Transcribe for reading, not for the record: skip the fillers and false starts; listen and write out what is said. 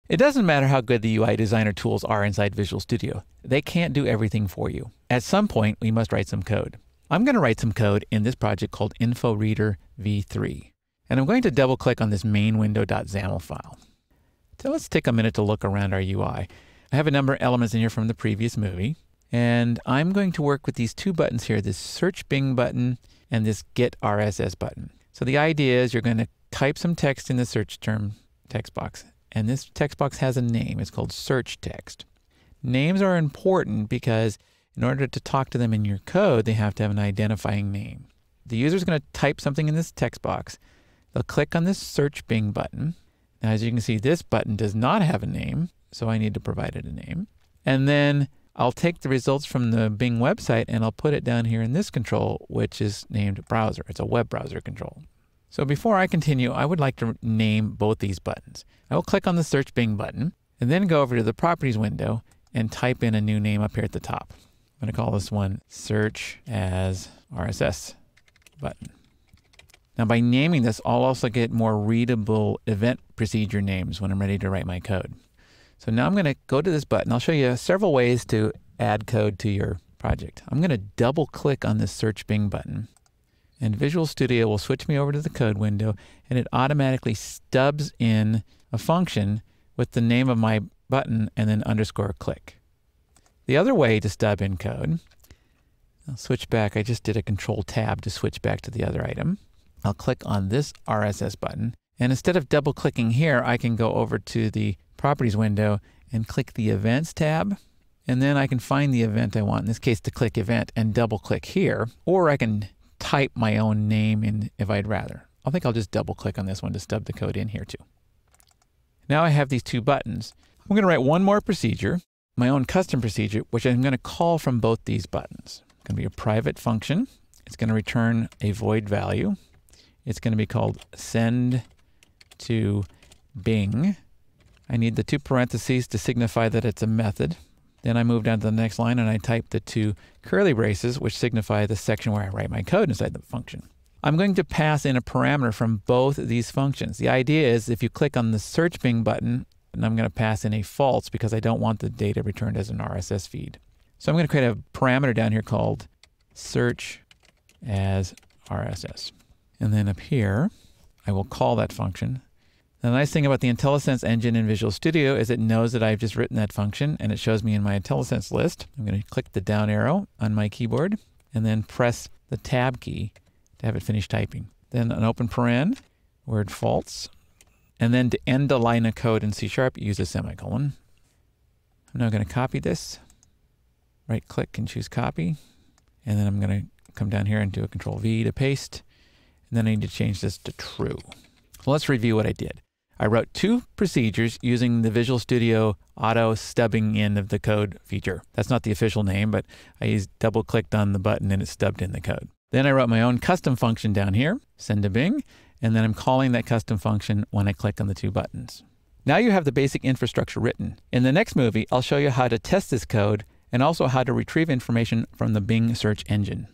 It doesn't matter how good the UI designer tools are inside Visual Studio. They can't do everything for you. At some point, we must write some code. I'm going to write some code in this project called InfoReader v3. And I'm going to double click on this main window.xaml file. So let's take a minute to look around our UI. I have a number of elements in here from the previous movie. And I'm going to work with these two buttons here, this Search Bing button and this Get RSS button. So the idea is you're going to type some text in the search term text box. And this text box has a name. It's called search text. Names are important because in order to talk to them in your code, they have to have an identifying name. The user is going to type something in this text box. They'll click on this Search Bing button. Now, as you can see, this button does not have a name, so I need to provide it a name. And then I'll take the results from the Bing website and I'll put it down here in this control, which is named browser. It's a web browser control. So before I continue, I would like to name both these buttons. I will click on the Search Bing button and then go over to the Properties window and type in a new name up here at the top. I'm going to call this one Search as RSS button. Now by naming this, I'll also get more readable event procedure names when I'm ready to write my code. So now I'm going to go to this button. I'll show you several ways to add code to your project. I'm going to double click on this Search Bing button. And Visual Studio will switch me over to the code window and it automatically stubs in a function with the name of my button and then underscore click. The other way to stub in code, I'll switch back. I just did a Control Tab to switch back to the other item. I'll click on this RSS button. And instead of double clicking here, I can go over to the Properties window and click the Events tab. And then I can find the event I want, in this case to click Event, and double click here. Or I can type my own name in if I'd rather. I think I'll just double click on this one to stub the code in here too. Now I have these two buttons. I'm going to write one more procedure, my own custom procedure, which I'm going to call from both these buttons. It's going to be a private function. It's going to return a void value. It's going to be called send to Bing. I need the two parentheses to signify that it's a method. Then I move down to the next line and I type the two curly braces, which signify the section where I write my code inside the function. I'm going to pass in a parameter from both of these functions. The idea is if you click on the Search Bing button, and I'm going to pass in a false because I don't want the data returned as an RSS feed. So I'm going to create a parameter down here called search as RSS. And then up here, I will call that function. The nice thing about the IntelliSense engine in Visual Studio is it knows that I've just written that function and it shows me in my IntelliSense list. I'm going to click the down arrow on my keyboard and then press the Tab key to have it finish typing. Then an open paren, word false. And then to end a line of code in C#, use a semicolon. I'm now going to copy this. Right click and choose copy. And then I'm going to come down here and do a Control V to paste. And then I need to change this to true. So let's review what I did. I wrote two procedures using the Visual Studio auto stubbing in of the code feature. That's not the official name, but I double clicked on the button and it stubbed in the code. Then I wrote my own custom function down here, send to Bing, and then I'm calling that custom function when I click on the two buttons. Now you have the basic infrastructure written. In the next movie, I'll show you how to test this code and also how to retrieve information from the Bing search engine.